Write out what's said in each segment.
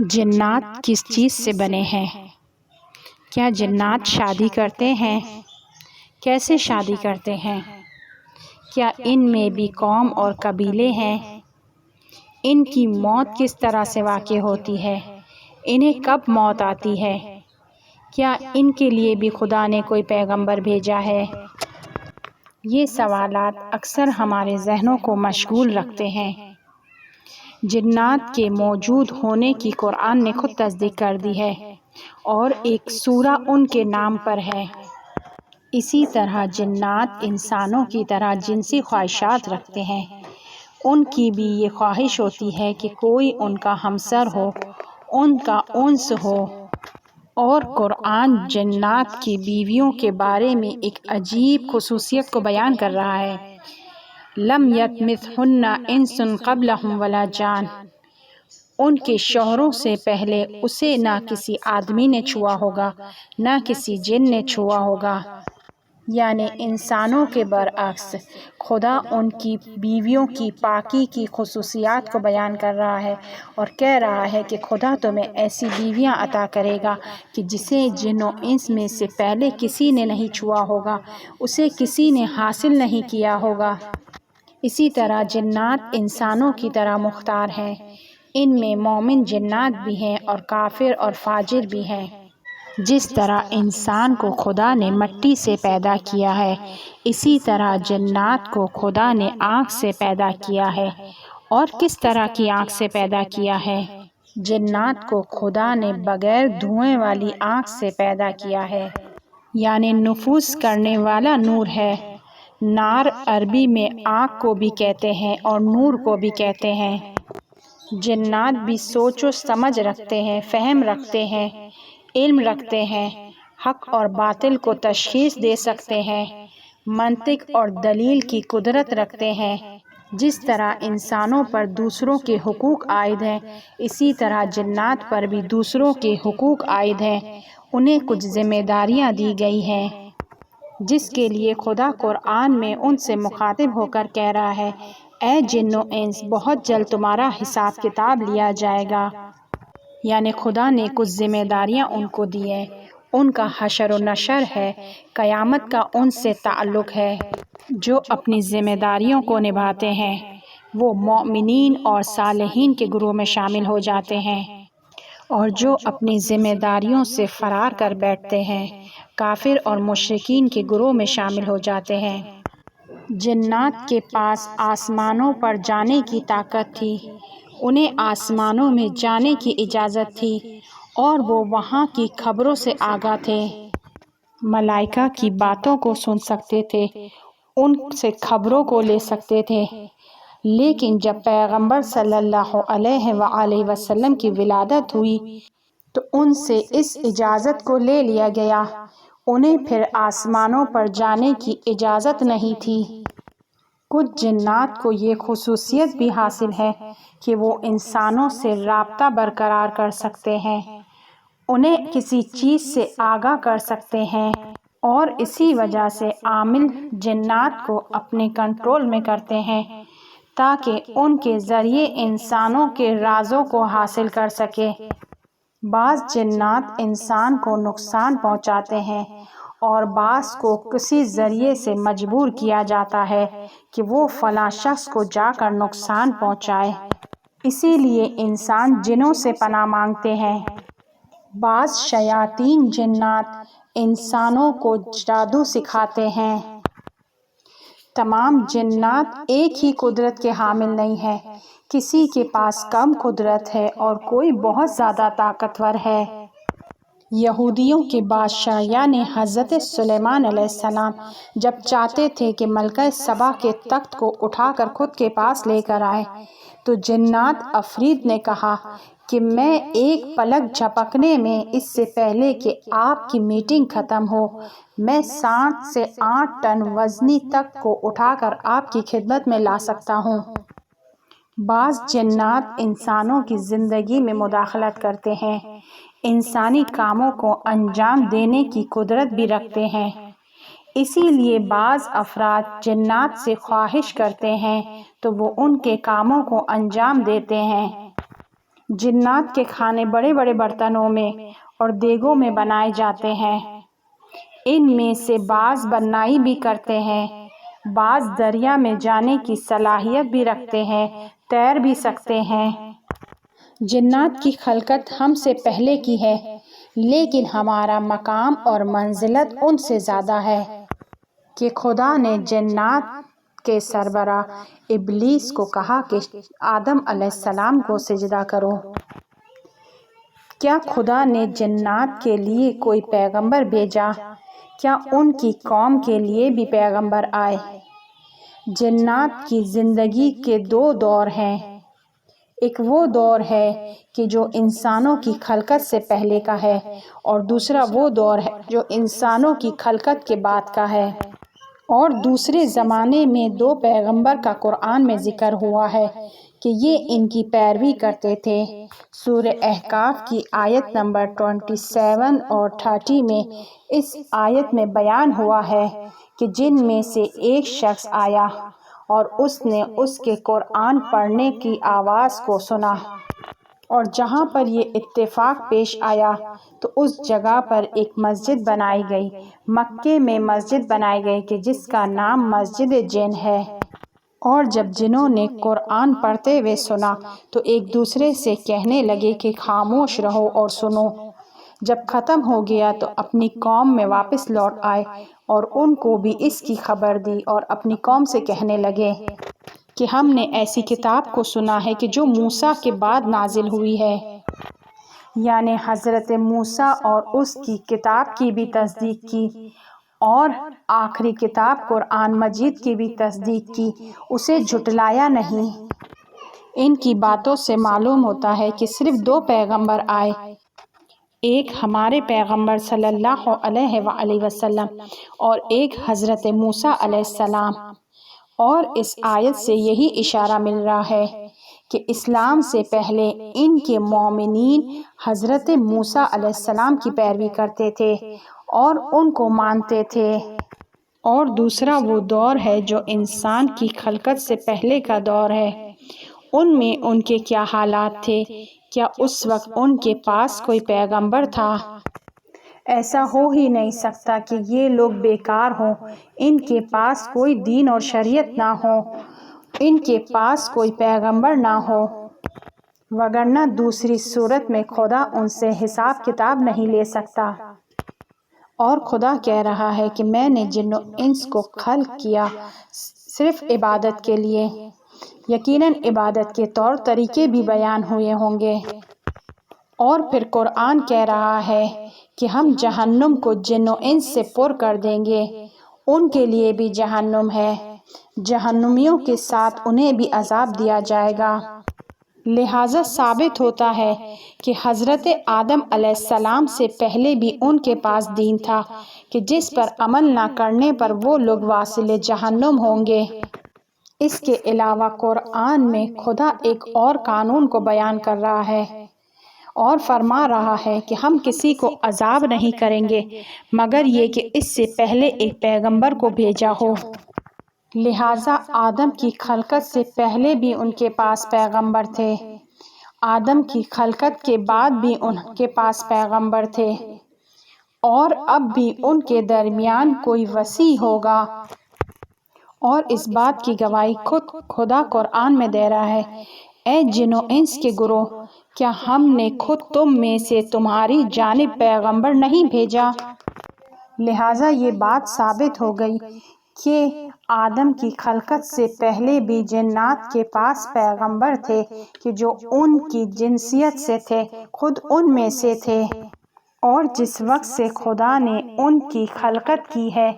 جنات کس چیز سے بنے ہیں؟ کیا جنات شادی کرتے ہیں؟ کیسے شادی کرتے ہیں؟ کیا ان میں بھی قوم اور قبیلے ہیں؟ ان کی موت کس طرح سے واقع ہوتی ہے؟ انہیں کب موت آتی ہے؟ کیا ان کے لیے بھی خدا نے کوئی پیغمبر بھیجا ہے؟ یہ سوالات اکثر ہمارے ذہنوں کو مشغول رکھتے ہیں۔ جنات کے موجود ہونے کی قرآن نے خود تصدیق کر دی ہے اور ایک سورہ ان کے نام پر ہے۔ اسی طرح جنات انسانوں کی طرح جنسی خواہشات رکھتے ہیں۔ ان کی بھی یہ خواہش ہوتی ہے کہ کوئی ان کا ہمسر ہو، ان کا انس ہو، اور قرآن جنات کی بیویوں کے بارے میں ایک عجیب خصوصیت کو بیان کر رہا ہے۔ لم یطمثہن انس قبلہم ولا جان، ان کے شوہروں سے پہلے اسے نہ کسی آدمی نے چھوا ہوگا نہ کسی جن نے چھوا ہوگا۔ یعنی انسانوں کے برعکس خدا ان کی بیویوں کی پاکی کی خصوصیات کو بیان کر رہا ہے اور کہہ رہا ہے کہ خدا تمہیں ایسی بیویاں عطا کرے گا کہ جسے جن و انس میں سے پہلے کسی نے نہیں چھوا ہوگا، اسے کسی نے حاصل نہیں کیا ہوگا۔ اسی طرح جنات انسانوں کی طرح مختار ہیں۔ ان میں مومن جنات بھی ہیں اور کافر اور فاجر بھی ہیں۔ جس طرح انسان کو خدا نے مٹی سے پیدا کیا ہے، اسی طرح جنات کو خدا نے آنکھ سے پیدا کیا ہے۔ اور کس طرح کی آنکھ سے پیدا کیا ہے؟ جنات کو خدا نے بغیر دھوئیں والی آنکھ سے پیدا کیا ہے، یعنی نفوذ کرنے والا نور ہے۔ نار عربی میں آنکھ کو بھی کہتے ہیں اور نور کو بھی کہتے ہیں۔ جنات بھی سوچ و سمجھ رکھتے ہیں، فہم رکھتے ہیں، علم رکھتے ہیں، حق اور باطل کو تشخیص دے سکتے ہیں، منطق اور دلیل کی قدرت رکھتے ہیں۔ جس طرح انسانوں پر دوسروں کے حقوق عائد ہیں، اسی طرح جنات پر بھی دوسروں کے حقوق عائد ہیں۔ انہیں کچھ ذمہ داریاں دی گئی ہیں جس کے لیے خدا قرآن میں ان سے مخاطب ہو کر کہہ رہا ہے، اے جن و انس، بہت جلد تمہارا حساب کتاب لیا جائے گا۔ یعنی خدا نے کچھ ذمہ داریاں ان کو دی ہیں، ان کا حشر و نشر ہے، قیامت کا ان سے تعلق ہے۔ جو اپنی ذمہ داریوں کو نبھاتے ہیں وہ مومنین اور صالحین کے گروہ میں شامل ہو جاتے ہیں، اور جو اپنی ذمہ داریوں سے فرار کر بیٹھتے ہیں کافر اور مشرکین کے گروہ میں شامل ہو جاتے ہیں۔ جنات کے پاس آسمانوں پر جانے کی طاقت تھی، انہیں آسمانوں میں جانے کی اجازت تھی اور وہ وہاں کی خبروں سے آگاہ تھے۔ ملائکہ کی باتوں کو سن سکتے تھے، ان سے خبروں کو لے سکتے تھے، لیکن جب پیغمبر صلی اللہ علیہ وآلہ وسلم کی ولادت ہوئی تو ان سے اس اجازت کو لے لیا گیا۔ انہیں پھر آسمانوں پر جانے کی اجازت نہیں تھی۔ کچھ جنات کو یہ خصوصیت بھی حاصل ہے کہ وہ انسانوں سے رابطہ برقرار کر سکتے ہیں، انہیں کسی چیز سے آگاہ کر سکتے ہیں، اور اسی وجہ سے عامل جنات کو اپنے کنٹرول میں کرتے ہیں تاکہ ان کے ذریعے انسانوں کے رازوں کو حاصل کر سکے۔ بعض جنات انسان کو نقصان پہنچاتے ہیں اور بعض کو کسی ذریعے سے مجبور کیا جاتا ہے کہ وہ فلاں شخص کو جا کر نقصان پہنچائے، اسی لیے انسان جنوں سے پناہ مانگتے ہیں۔ بعض شیاطین جنات انسانوں کو جادو سکھاتے ہیں۔ تمام جنات ایک ہی قدرت کے حامل نہیں ہیں، کسی کے پاس کم قدرت ہے اور کوئی بہت زیادہ طاقتور ہے۔ یہودیوں کے بادشاہ یعنی حضرت سلیمان علیہ السلام جب چاہتے تھے کہ ملکہ سبا کے تخت کو اٹھا کر خود کے پاس لے کر آئے تو جنات عفریت نے کہا کہ میں ایک پلک جھپکنے میں اس سے پہلے کہ آپ کی میٹنگ ختم ہو، میں 7 سے 8 ٹن وزنی تخت کو اٹھا کر آپ کی خدمت میں لا سکتا ہوں۔ بعض جنات انسانوں کی زندگی میں مداخلت کرتے ہیں، انسانی کاموں کو انجام دینے کی قدرت بھی رکھتے ہیں۔ اسی لیے بعض افراد جنات سے خواہش کرتے ہیں تو وہ ان کے کاموں کو انجام دیتے ہیں۔ جنات کے کھانے بڑے بڑے برتنوں میں اور دیگوں میں بنائے جاتے ہیں۔ ان میں سے بعض بنائی بھی کرتے ہیں، بعض دریا میں جانے کی صلاحیت بھی رکھتے ہیں، تیر بھی سکتے ہیں۔ جنات کی خلقت ہم سے پہلے کی ہے، لیکن ہمارا مقام اور منزلت ان سے زیادہ ہے کہ خدا نے جنات کے سربراہ ابلیس کو کہا کہ آدم علیہ السلام کو سجدہ کرو۔ کیا خدا نے جنات کے لیے کوئی پیغمبر بھیجا؟ کیا ان کی قوم کے لیے بھی پیغمبر آئے؟ جنات کی زندگی کے دو دور ہیں، ایک وہ دور ہے کہ جو انسانوں کی خلقت سے پہلے کا ہے، اور دوسرا وہ دور ہے جو انسانوں کی خلقت کے بعد کا ہے۔ اور دوسرے زمانے میں دو پیغمبر کا قرآن میں ذکر ہوا ہے کہ یہ ان کی پیروی کرتے تھے۔ سورہ احقاف کی آیت نمبر 27 اور 30 میں اس آیت میں بیان ہوا ہے کہ جن میں سے ایک شخص آیا اور اس نے اس کے قرآن پڑھنے کی آواز کو سنا، اور جہاں پر یہ اتفاق پیش آیا تو اس جگہ پر ایک مسجد بنائی گئی، مکے میں مسجد بنائی گئی کہ جس کا نام مسجد جن ہے۔ اور جب جنوں نے قرآن پڑھتے ہوئے سنا تو ایک دوسرے سے کہنے لگے کہ خاموش رہو اور سنو۔ جب ختم ہو گیا تو اپنی قوم میں واپس لوٹ آئے اور ان کو بھی اس کی خبر دی، اور اپنی قوم سے کہنے لگے کہ ہم نے ایسی کتاب کو سنا ہے کہ جو موسیٰ کے بعد نازل ہوئی ہے، یعنی حضرت موسیٰ اور اس کی کتاب کی بھی تصدیق کی، اور آخری کتاب قرآن مجید کی بھی تصدیق کی، اسے جھٹلایا نہیں۔ ان کی باتوں سے معلوم ہوتا ہے کہ صرف دو پیغمبر آئے، ایک ہمارے پیغمبر صلی اللہ علیہ وآلہ وسلم اور ایک حضرت موسیٰ علیہ السلام۔ اور اس آیت سے یہی اشارہ مل رہا ہے کہ اسلام سے پہلے ان کے مومنین حضرت موسیٰ علیہ السلام کی پیروی کرتے تھے اور ان کو مانتے تھے۔ اور دوسرا وہ دور ہے جو انسان کی خلقت سے پہلے کا دور ہے۔ ان میں ان کے کیا حالات تھے؟ کیا اس وقت ان کے پاس کوئی پیغمبر تھا؟ ایسا ہو ہی نہیں سکتا کہ یہ لوگ بیکار ہوں، ان کے پاس کوئی دین اور شریعت نہ ہو، ان کے پاس کوئی پیغمبر نہ ہو، وگرنہ دوسری صورت میں خدا ان سے حساب کتاب نہیں لے سکتا۔ اور خدا کہہ رہا ہے کہ میں نے جن و انس کو خلق کیا صرف عبادت کے لیے۔ یقیناً عبادت کے طور طریقے بھی بیان ہوئے ہوں گے۔ اور پھر قرآن کہہ رہا ہے کہ ہم جہنم کو جن و انس سے پر کر دیں گے، ان کے لیے بھی جہنم ہے، جہنمیوں کے ساتھ انہیں بھی عذاب دیا جائے گا۔ لہٰذا ثابت ہوتا ہے کہ حضرت آدم علیہ السلام سے پہلے بھی ان کے پاس دین تھا کہ جس پر عمل نہ کرنے پر وہ لوگ واصل جہنم ہوں گے۔ اس کے علاوہ قرآن میں خدا ایک اور قانون کو بیان کر رہا ہے اور فرما رہا ہے کہ ہم کسی کو عذاب نہیں کریں گے مگر یہ کہ اس سے پہلے ایک پیغمبر کو بھیجا ہو۔ لہٰذا آدم کی خلقت سے پہلے بھی ان کے پاس پیغمبر تھے، آدم کی خلقت کے بعد بھی ان کے پاس پیغمبر تھے، اور اب بھی ان کے درمیان کوئی وسیع ہوگا۔ اور اس بات کی گواہی خود خدا قرآن میں دے رہا ہے، اے جن و انس کے گروہ، کیا ہم نے خود تم میں سے تمہاری جانب پیغمبر نہیں بھیجا؟ لہٰذا یہ بات ثابت ہو گئی کہ آدم کی خلقت سے پہلے بھی جنات کے پاس پیغمبر تھے کہ جو ان کی جنسیت سے تھے، خود ان میں سے تھے، اور جس وقت سے خدا نے ان کی خلقت کی ہے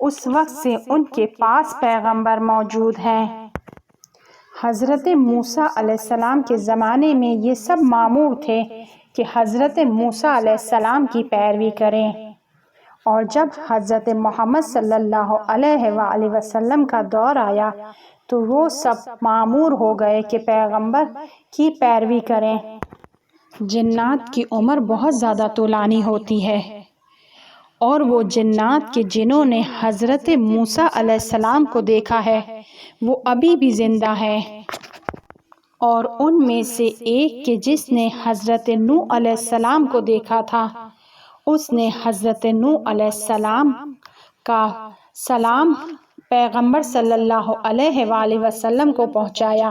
اس وقت سے ان کے پاس پیغمبر موجود ہیں۔ حضرت موسیٰ علیہ السلام کے زمانے میں یہ سب مامور تھے کہ حضرت موسیٰ علیہ السلام کی پیروی کریں، اور جب حضرت محمد صلی اللہ علیہ وآلہ وسلم کا دور آیا تو وہ سب مامور ہو گئے کہ پیغمبر کی پیروی کریں۔ جنات کی عمر بہت زیادہ طولانی ہوتی ہے، اور وہ جنات کے جنہوں نے حضرت موسیٰ علیہ السلام کو دیکھا ہے وہ ابھی بھی زندہ ہیں۔ اور ان میں سے ایک کہ جس نے حضرت نوح علیہ السلام کو دیکھا تھا، اس نے حضرت نوح علیہ السلام کا سلام پیغمبر صلی اللہ علیہ وآلہ وسلم کو پہنچایا۔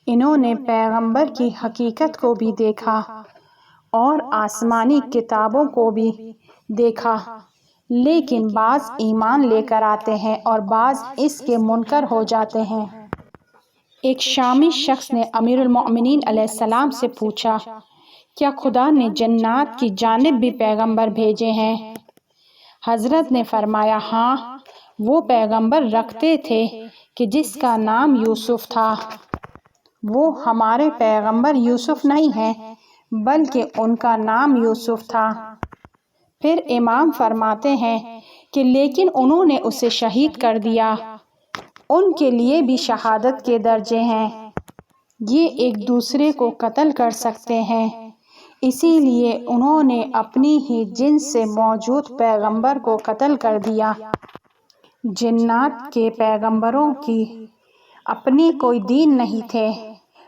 انہوں نے پیغمبر کی حقیقت کو بھی دیکھا اور آسمانی کتابوں کو بھی دیکھا، لیکن بعض ایمان لے کر آتے ہیں اور بعض اس کے منکر ہو جاتے ہیں۔ ایک شامی شخص نے امیر المؤمنین علیہ السلام سے پوچھا، کیا خدا نے جنات کی جانب بھی پیغمبر بھیجے ہیں؟ حضرت نے فرمایا، ہاں، وہ پیغمبر رکھتے تھے کہ جس کا نام یوسف تھا۔ وہ ہمارے پیغمبر یوسف نہیں ہیں، بلکہ ان کا نام یوسف تھا۔ پھر امام فرماتے ہیں کہ لیکن انہوں نے اسے شہید کر دیا۔ ان کے لیے بھی شہادت کے درجے ہیں۔ یہ ایک دوسرے کو قتل کر سکتے ہیں، اسی لیے انہوں نے اپنی ہی جنس سے موجود پیغمبر کو قتل کر دیا۔ جنات کے پیغمبروں کی اپنی کوئی دین نہیں تھے،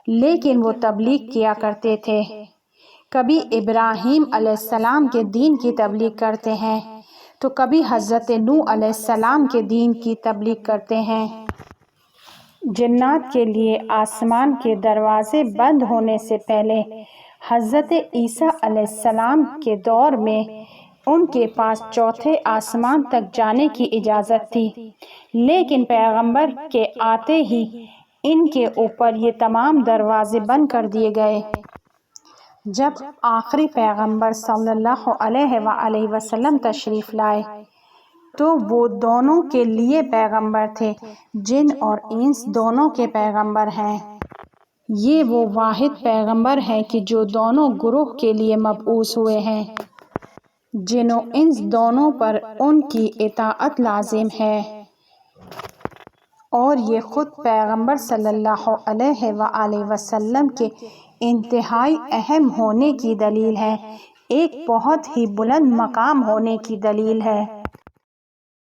لیکن وہ تبلیغ کیا کرتے تھے۔ کبھی ابراہیم علیہ السلام کے دین کی تبلیغ کرتے ہیں تو کبھی حضرت نوح علیہ السلام کے دین کی تبلیغ کرتے ہیں۔ جنات کے لیے آسمان کے دروازے بند ہونے سے پہلے حضرت عیسیٰ علیہ السلام کے دور میں ان کے پاس چوتھے آسمان تک جانے کی اجازت تھی، لیکن پیغمبر کے آتے ہی ان کے اوپر یہ تمام دروازے بند کر دیے گئے۔ جب آخری پیغمبر صلی اللہ علیہ وآلہ وسلم تشریف لائے تو وہ دونوں کے لیے پیغمبر تھے، جن اور انس دونوں کے پیغمبر ہیں۔ یہ وہ واحد پیغمبر ہیں کہ جو دونوں گروہ کے لیے مبعوث ہوئے ہیں۔ جن و انس دونوں پر ان کی اطاعت لازم ہے، اور یہ خود پیغمبر صلی اللہ علیہ وآلہ وسلم کے انتہائی اہم ہونے کی دلیل ہے، ایک بہت ہی بلند مقام ہونے کی دلیل ہے۔